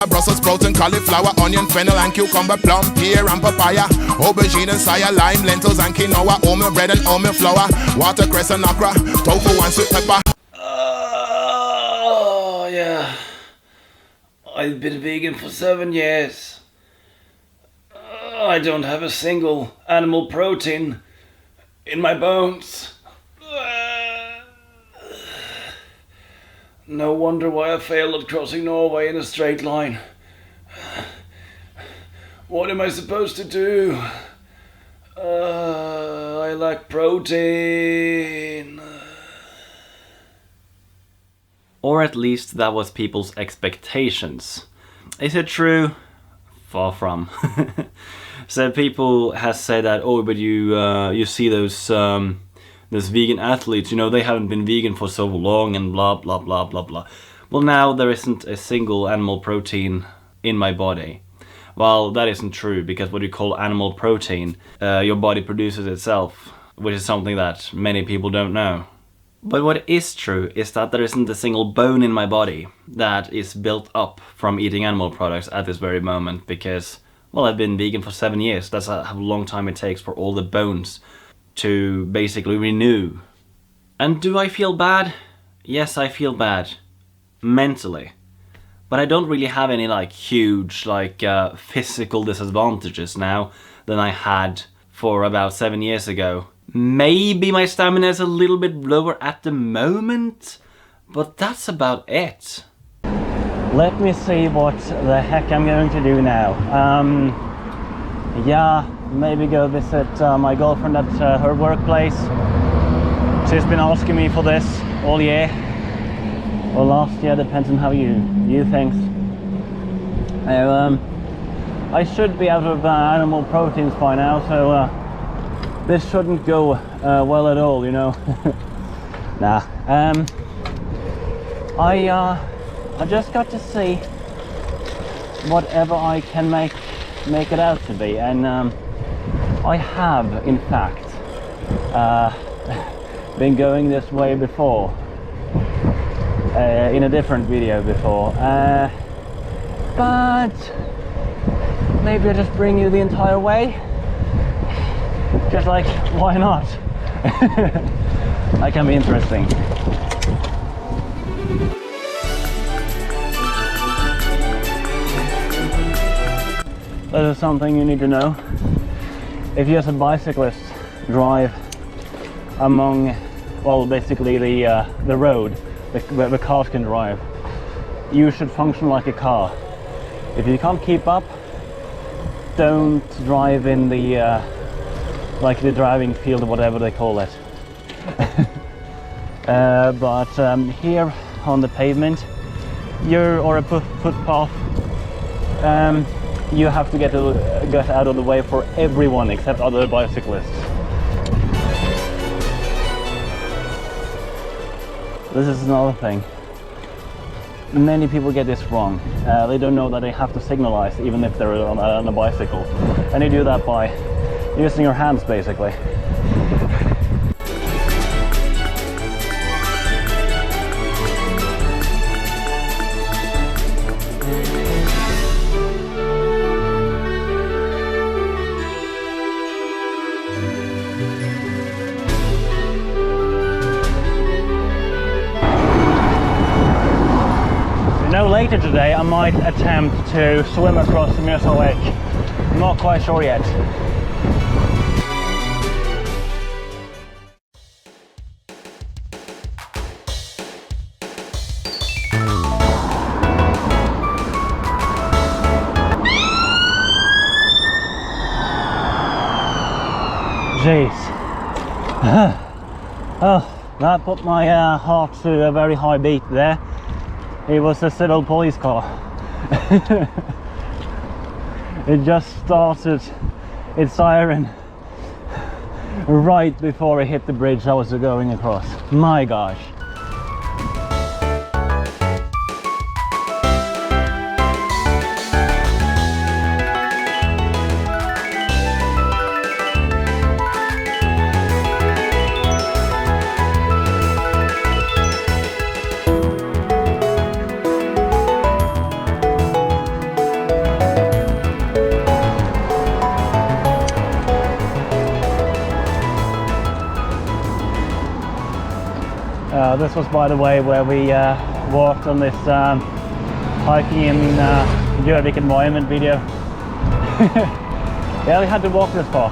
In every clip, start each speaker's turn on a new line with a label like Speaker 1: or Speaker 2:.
Speaker 1: Brussels sprouts and cauliflower, onion, fennel and cucumber, plum, pear and papaya, aubergine and saya, lime, lentils and quinoa, oatmeal bread and oatmeal flour, watercress and okra, tofu and sweet pepper.
Speaker 2: Oh, yeah. I've been vegan for 7 years. I don't have a single animal protein in my bones. No wonder why I failed at crossing Norway in a straight line. What am I supposed to do? I lack protein.
Speaker 3: Or at least that was people's expectations. Is it true? Far from. So people has said that, oh, but you see those vegan athletes, you know, they haven't been vegan for so long and blah blah blah blah blah. Well, now there isn't a single animal protein in my body. Well, that isn't true, because what you call animal protein, your body produces itself, which is something that many people don't know. But what is true is that there isn't a single bone in my body that is built up from eating animal products at this very moment, because, well, I've been vegan for 7 years. That's how long time it takes for all the bones to basically renew. And do I feel bad? Yes, I feel bad. Mentally. But I don't really have any huge physical disadvantages now than I had for about 7 years ago. Maybe my stamina is a little bit lower at the moment, but that's about it. Let me see what the heck I'm going to do now. Yeah, maybe go visit my girlfriend at her workplace. She's been asking me for this all year, or last year, depends on how you think. I should be out of animal proteins by now, so this shouldn't go well at all, you know. Nah. I just got to see whatever I can make it out to be, and I have, in fact, been going this way before, in a different video before, but maybe I'll just bring you the entire way. Just why not? That can be interesting. This is something you need to know. If you as a bicyclist drive among, well, basically the road where the cars can drive, you should function like a car. If you can't keep up, don't drive in the the driving field or whatever they call it. But here on the pavement, or a footpath, you have to get out of the way for everyone except other bicyclists. This is another thing. Many people get this wrong. They don't know that they have to signalize even if they're on a bicycle. And you do that by using your hands, basically. Later today I might attempt to swim across the Mjøsa Lake. I'm not quite sure yet. Jeez. Oh, that put my heart to a very high beat there. It was a civil police car. It just started its siren right before it hit the bridge I was going across. My gosh. This was, by the way, where we walked on this hiking in Gjøvik environment video. Yeah, we had to walk this far.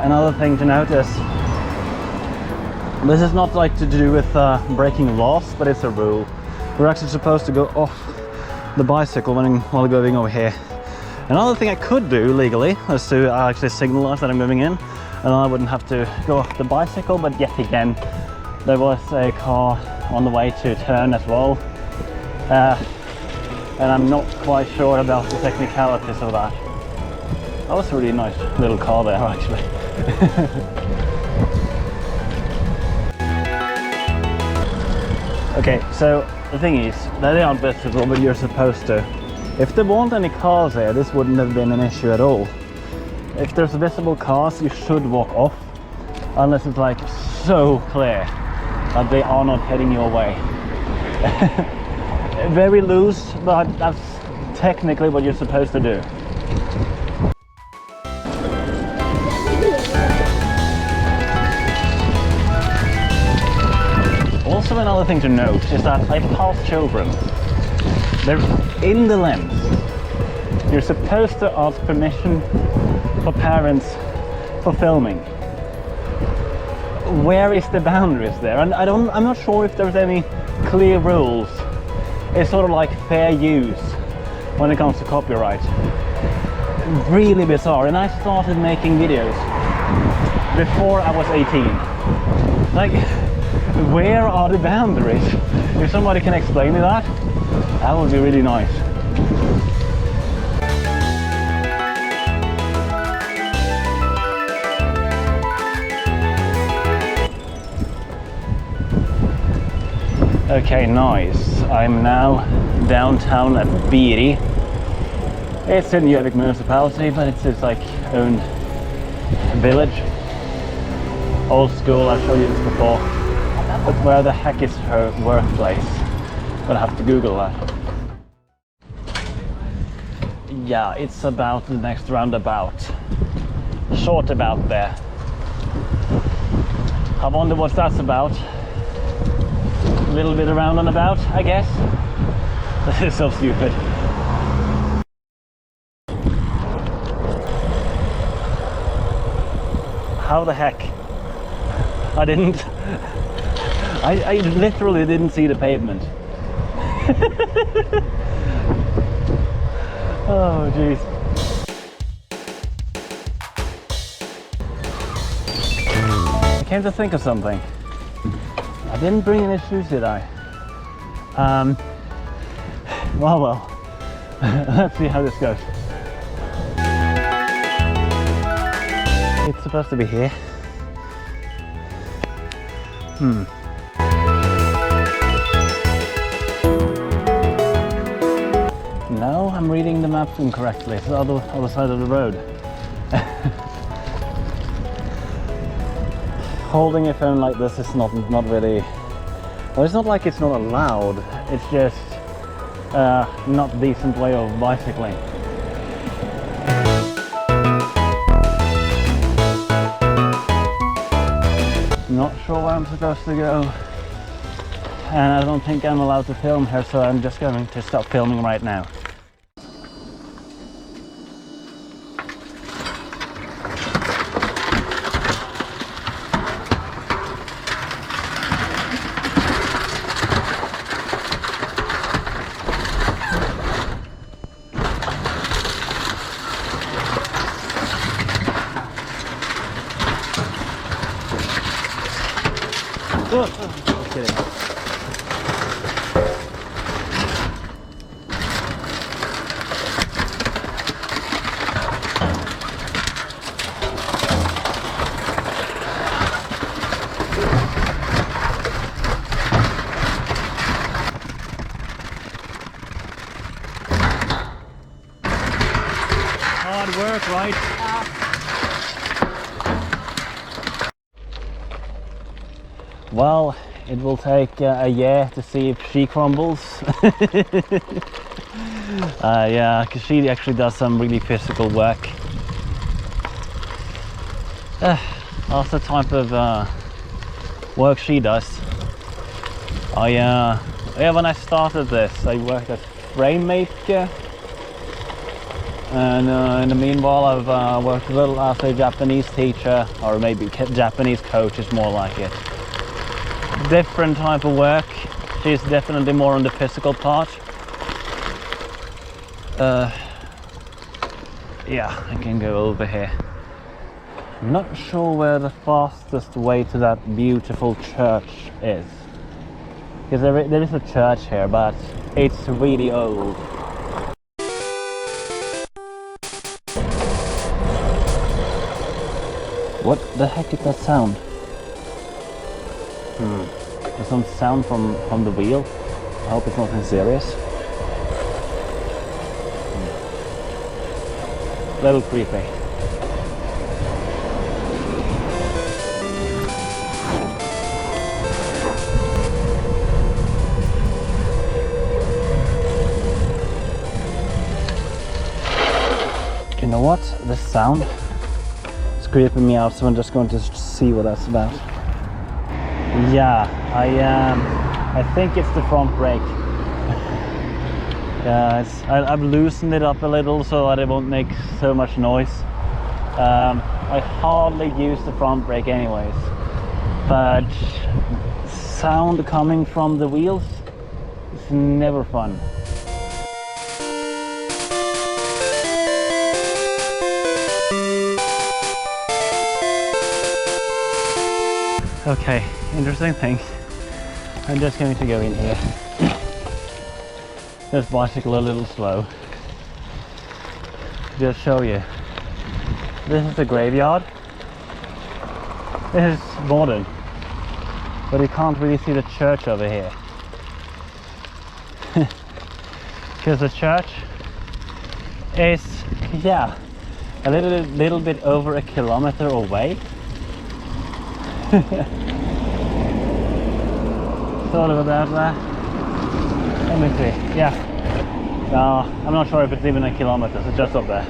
Speaker 3: Another thing to notice, this is not like to do with breaking laws, but it's a rule. We're actually supposed to go off the bicycle while going over here. Another thing I could do legally is to actually signalize that I'm moving in, and then I wouldn't have to go off the bicycle, but yet again, there was a car on the way to turn as well. And I'm not quite sure about the technicalities of that. That was a really nice little car there, actually. Okay, so the thing is, they aren't visible, but you're supposed to. If there weren't any cars here, this wouldn't have been an issue at all. If there's visible cars, you should walk off, unless it's like so clear that they are not heading your way. Very loose, but that's technically what you're supposed to do. Also, another thing to note is that I pass children. They're in the lens. You're supposed to ask permission for parents for filming. Where is the boundaries there? And I'm not sure if there's any clear rules. It's sort of like fair use when it comes to copyright. Really bizarre. And I started making videos before I was 18. Like, where are the boundaries? If somebody can explain me that, that would be really nice. Okay, nice. I'm now downtown at Biri. It's in Gjøvik Municipality, but it's its like own village. Old school, I've showed you this before. But where the heck is her workplace? Gonna have to Google that. Yeah, it's about the next roundabout. Short about there. I wonder what that's about. A little bit around and about, I guess. This is so stupid. How the heck? I literally didn't see the pavement. Oh jeez. I came to think of something. I didn't bring any shoes, did I? Well. Let's see how this goes. It's supposed to be here. No, I'm reading the map incorrectly. It's the other side of the road. Holding a phone like this is not really... Well, it's not like it's not allowed. It's just not a decent way of bicycling. Not sure where I'm supposed to go, and I don't think I'm allowed to film here, so I'm just going to stop filming right now. Just kidding. Hard work, right? Well, It will take a year to see if she crumbles. Yeah, because she actually does some really physical work. That's the type of work she does. Yeah, when I started this, I worked as frame maker, and in the meanwhile I've worked a little as a Japanese teacher, or maybe Japanese coach is more like it. Different type of work. She's definitely more on the physical part. Yeah, I can go over here. I'm not sure where the fastest way to that beautiful church is. Because there is a church here, but it's really old. What the heck is that sound? There's some sound from the wheel. I hope it's nothing serious. A little creepy. You know what? This sound is creeping me out, so I'm just going to see what that's about. Yeah, I think it's the front brake. Yeah, I've loosened it up a little so that it won't make so much noise. I hardly use the front brake anyways, but sound coming from the wheels is never fun. Okay, interesting thing. I'm just going to go in here. Just bicycle a little slow. Just show you. This is the graveyard. This is modern, but you can't really see the church over here. Because the church is, yeah, a little bit over a kilometer away. Thought about that. Let me see. Yeah. No, I'm not sure if it's even a kilometer. It's just up there.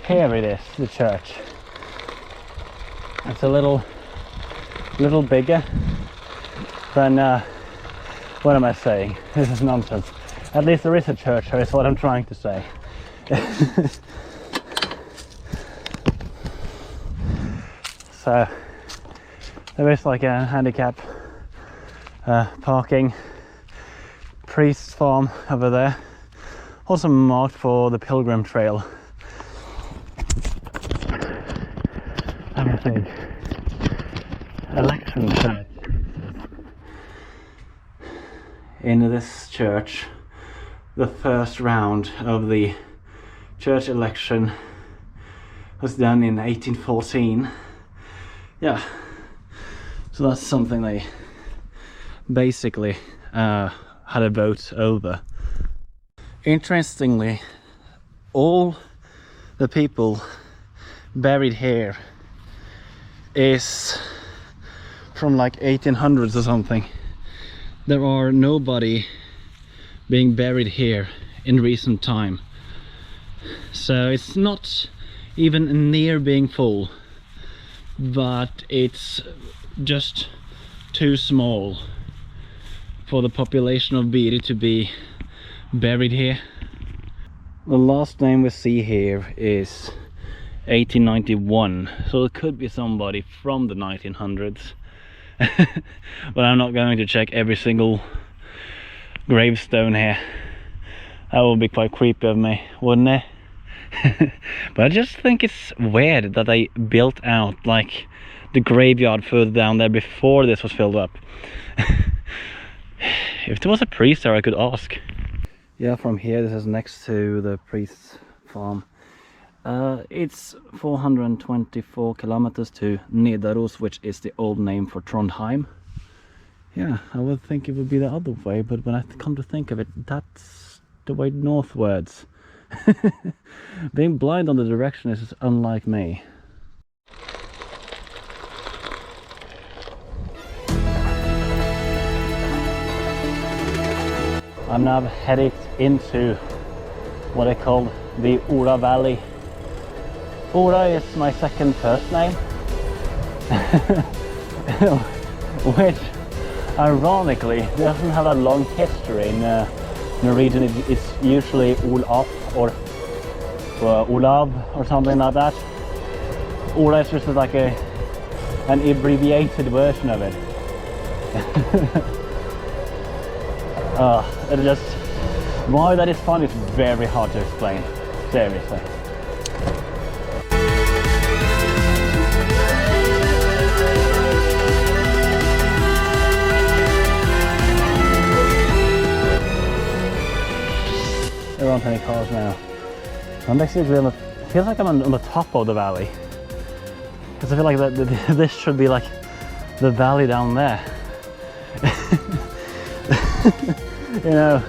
Speaker 3: Here it is, the church. It's a little bigger than what am I saying? This is nonsense. At least there is a church here, is what I'm trying to say. So there is like a handicap parking, priest farm over there, also marked for the pilgrim trail. Let me think. Election church. In this church, the first round of the church election was done in 1814. Yeah, so that's something they basically had a vote over. Interestingly, all the people buried here is from like 1800s or something. There are nobody being buried here in recent time, so it's not even near being full, but it's just too small for the population of Biri to be buried here. The last name we see here is 1891, so it could be somebody from the 1900s. But I'm not going to check every single gravestone here. That would be quite creepy of me, wouldn't it? But I just think it's weird that they built out like the graveyard further down there before this was filled up. If there was a priest there, I could ask. Yeah, from here, this is next to the priest's farm. It's 424 kilometers to Nidaros, which is the old name for Trondheim. Yeah, I would think it would be the other way, but when I come to think of it, that's the way northwards. Being blind on the direction is unlike me. I'm now headed into what I call the Ola Valley. Ola is my second first name, which ironically doesn't have a long history in Norwegian. It's usually Olaf or Olav or something like that. Ola is just like an abbreviated version of it. It just, why that is fun is very hard to explain, seriously. There aren't any cars now. I'm basically on the, feels like I'm on the top of the valley. Because I feel like this should be like the valley down there. You know,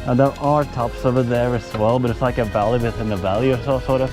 Speaker 3: and there are tops over there as well, but it's like a valley within a valley or so, sort of.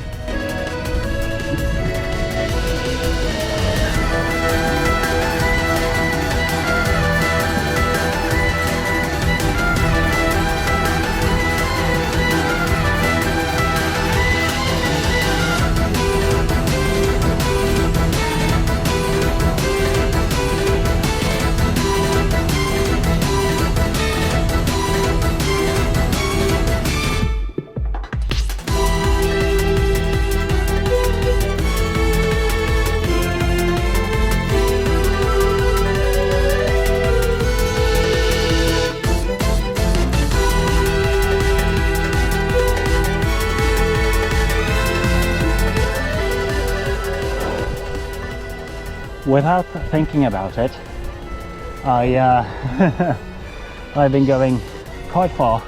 Speaker 3: Without thinking about it, I've been going quite far.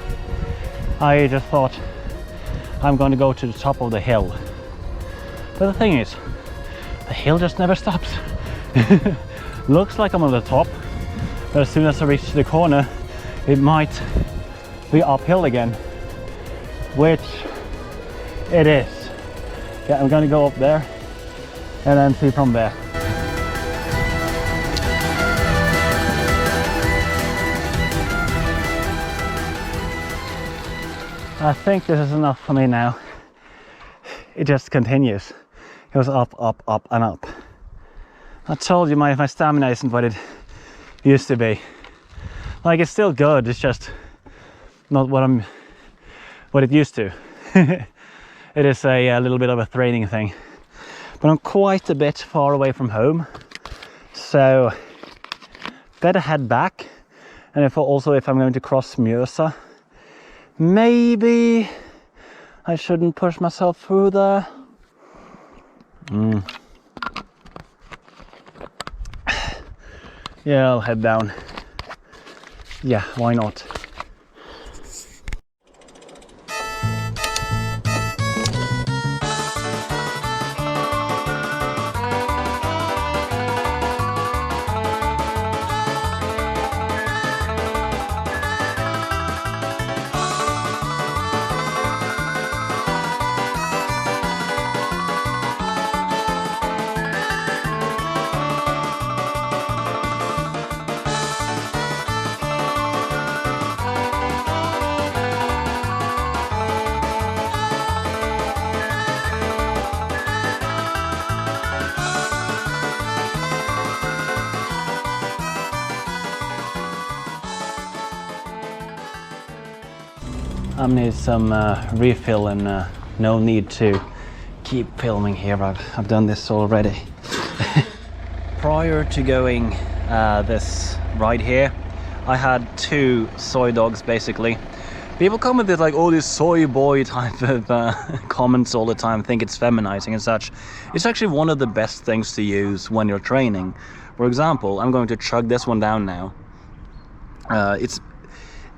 Speaker 3: I just thought I'm going to go to the top of the hill. But the thing is, the hill just never stops. Looks like I'm on the top, but as soon as I reach the corner, it might be uphill again, which it is. Yeah, I'm going to go up there and then see from there. I think this is enough for me now. It just continues. It goes up, up, up and up. I told you my stamina isn't what it used to be. Like, it's still good, it's just not what it used to. It is a little bit of a training thing. But I'm quite a bit far away from home, so better head back. And if I'm going to cross Mjøsa, maybe I shouldn't push myself through there. Yeah, I'll head down. Yeah, why not? I need some refill and no need to keep filming here. I've done this already. Prior to going this ride here, I had 2 soy dogs basically. People come with this like, oh, this soy boy type of comments all the time, think it's feminizing and such. It's actually one of the best things to use when you're training. For example, I'm going to chug this one down now.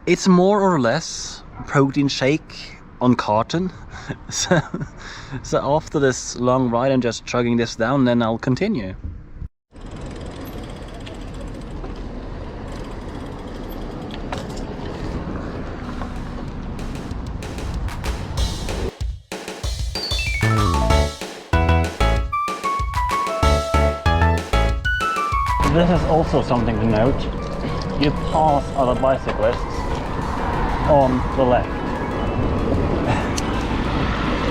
Speaker 3: It's more or less protein shake on carton. so after this long ride, I'm just chugging this down, then I'll continue. This is also something to note. You pass other bicyclists on the left.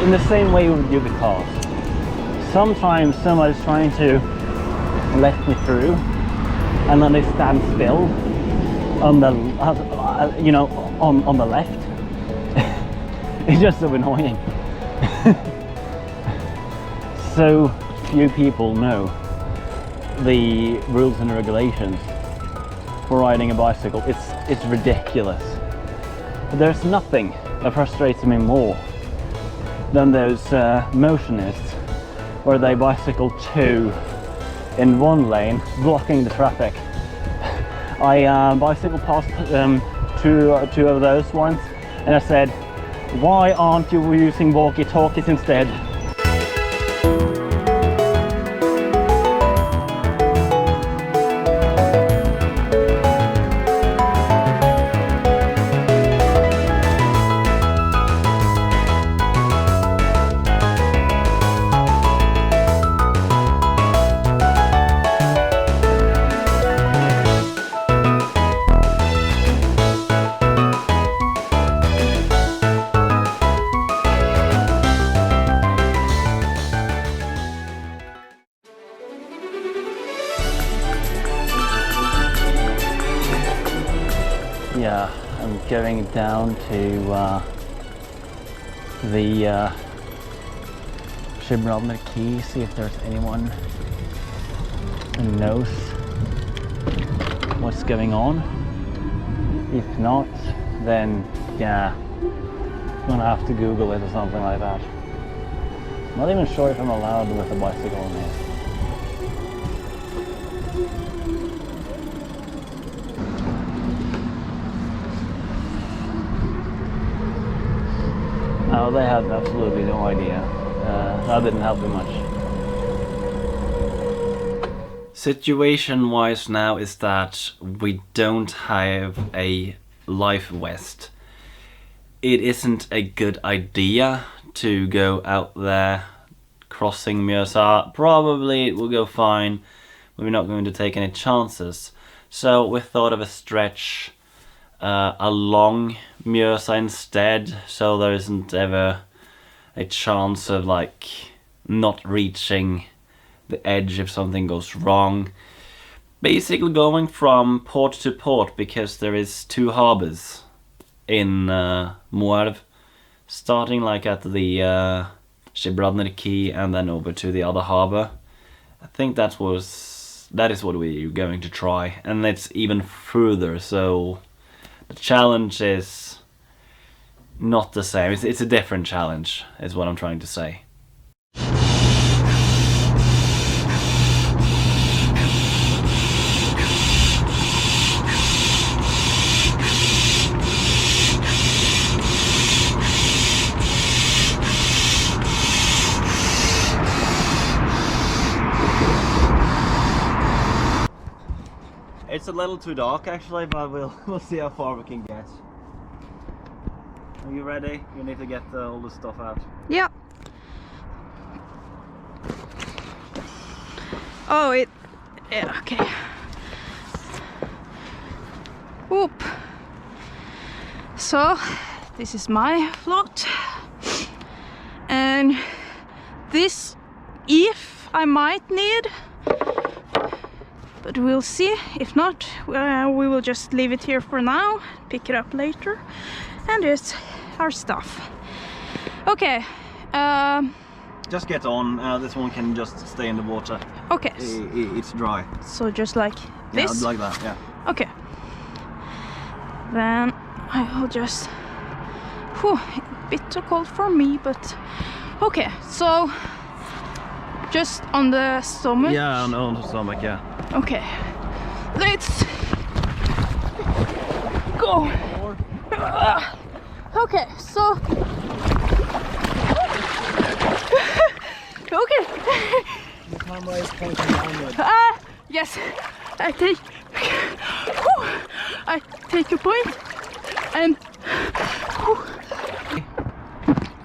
Speaker 3: In the same way you would pass. Sometimes somebody's trying to let me through, and then they stand still on the, you know, on the left. It's just so annoying. So few people know the rules and regulations for riding a bicycle. It's ridiculous. But there's nothing that frustrates me more than those motionists where they bicycle two in one lane, blocking the traffic. I bicycled past two of those once, and I said, why aren't you using walkie-talkies instead? Yeah, I'm going down to the Mjøsa Quay, see if there's anyone who knows what's going on. If not, then yeah, I'm gonna have to Google it or something like that. I'm not even sure if I'm allowed with a bicycle on here. No, they had absolutely no idea. That didn't help me much. Situation-wise now is that we don't have a life vest. It isn't a good idea to go out there crossing Mjøsa. Probably it will go fine, but we're not going to take any chances. So we thought of a stretch along Mjøsa instead, so there isn't ever a chance of like not reaching the edge if something goes wrong. Basically going from port to port, because there is two harbors in Moelv, starting like at the Mjøsa Quay and then over to the other harbor. I think that is what we're going to try, and it's even further, so the challenge is not the same. It's a different challenge, is what I'm trying to say. It's a little too dark actually, but we'll see how far we can get. Are you ready? You need to get all the stuff out.
Speaker 4: Yeah. Oh, yeah, okay. Whoop. So, this is my float. And this, if I might need, but we'll see. If not, we will just leave it here for now, pick it up later, and it's our stuff. Okay.
Speaker 3: Just get on. This one can just stay in the water.
Speaker 4: Okay.
Speaker 3: It's dry.
Speaker 4: So just like this?
Speaker 3: Yeah, like that, yeah.
Speaker 4: Okay. Then I will just... Whew, a bit too cold for me, but... Okay, so... Just on the stomach?
Speaker 3: Yeah, on the stomach, yeah.
Speaker 4: Okay. Let's... Go! Okay, so... Okay.
Speaker 3: The camera is pointing downward.
Speaker 4: Yes. I take a point and...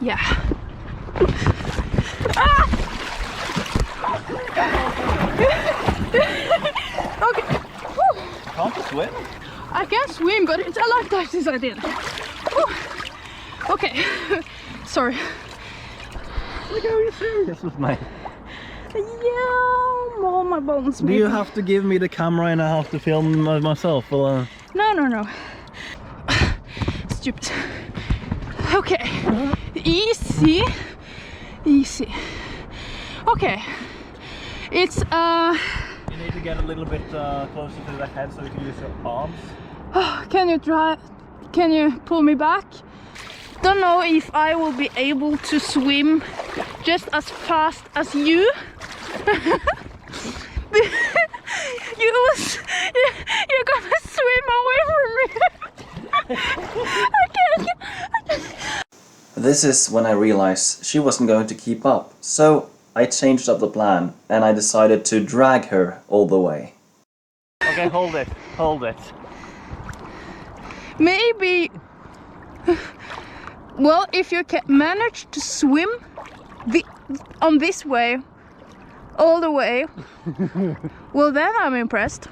Speaker 4: Yeah.
Speaker 3: can't swim?
Speaker 4: I can swim, but it's a lifetime since I did. Whew. Okay, sorry.
Speaker 3: Look how you're serious with me.
Speaker 4: Yeah, all my bones.
Speaker 3: Do you have to give me the camera and I have to film myself? Or,
Speaker 4: No. Stupid. Okay, easy. Okay, it's
Speaker 3: You need to get a little bit closer to the head so you can use your arms.
Speaker 4: Can you pull me back? Don't know if I will be able to swim just as fast as you. You're gonna swim away from me. I can't.
Speaker 5: This is when I realized she wasn't going to keep up, so I changed up the plan and I decided to drag her all the way.
Speaker 3: Okay, hold it.
Speaker 4: Maybe. Well, if you can manage to swim on this way all the way, well then I'm impressed.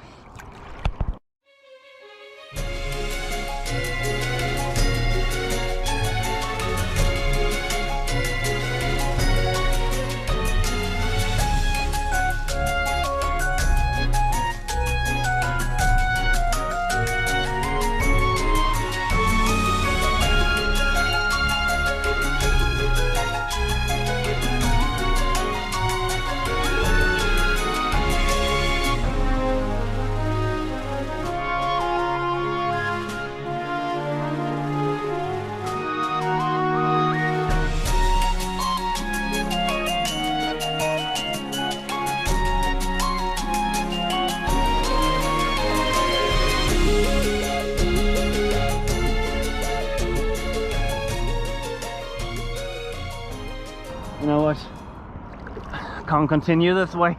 Speaker 3: You know what? Can't continue this way.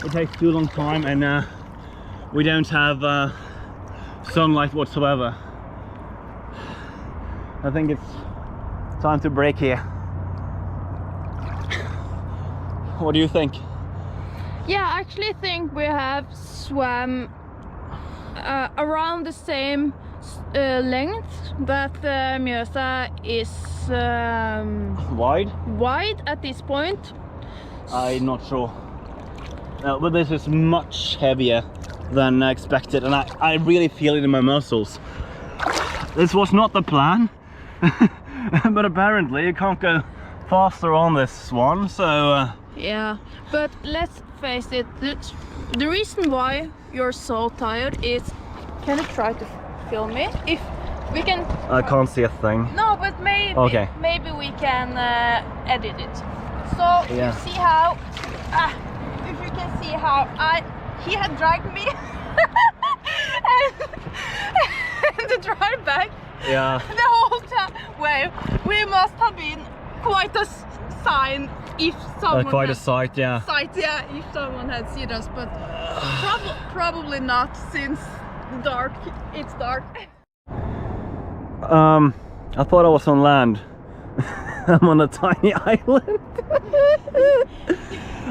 Speaker 3: It takes too long time and we don't have sunlight whatsoever. I think it's time to break here. What do you think?
Speaker 4: Yeah, I actually think we have swam around the same length that Mjøsa is wide at this point.
Speaker 3: I'm not sure. No, but this is much heavier than expected and I really feel it in my muscles. This was not the plan, but apparently you can't go faster on this one, so...
Speaker 4: Yeah, but let's face it, the reason why you're so tired is... Can you try to film me? If we can...
Speaker 3: I can't see a thing.
Speaker 4: No, but maybe,
Speaker 3: okay.
Speaker 4: Maybe we can edit it. So,
Speaker 3: yeah.
Speaker 4: You see how... if you can see how he had dragged me and to drive back
Speaker 3: Yeah.
Speaker 4: the whole time. Well, we must have been quite a sign if someone
Speaker 3: quite a sight, yeah.
Speaker 4: If someone had seen us, but probably not since it's dark.
Speaker 3: I thought I was on land. I'm on a tiny island.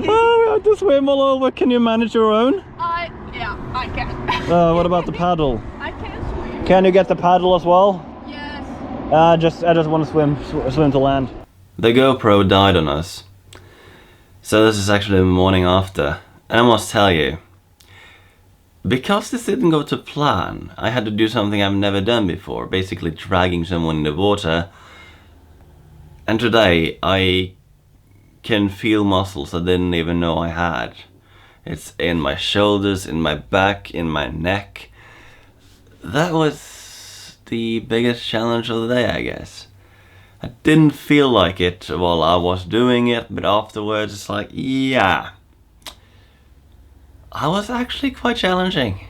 Speaker 3: Oh, we have to swim all over. Can you manage your own?
Speaker 4: Yeah, I can.
Speaker 3: What about the paddle?
Speaker 4: I can swim.
Speaker 3: Can you get the paddle as well?
Speaker 4: Yes.
Speaker 3: I just want to swim to land.
Speaker 5: The GoPro died on us, so this is actually the morning after, and I must tell you, because this didn't go to plan, I had to do something I've never done before, basically dragging someone in the water, and today I can feel muscles I didn't even know I had. It's in my shoulders, in my back, in my neck. That was the biggest challenge of the day, I guess. I didn't feel like it while I was doing it, but afterwards it's like, yeah. I was actually quite challenging.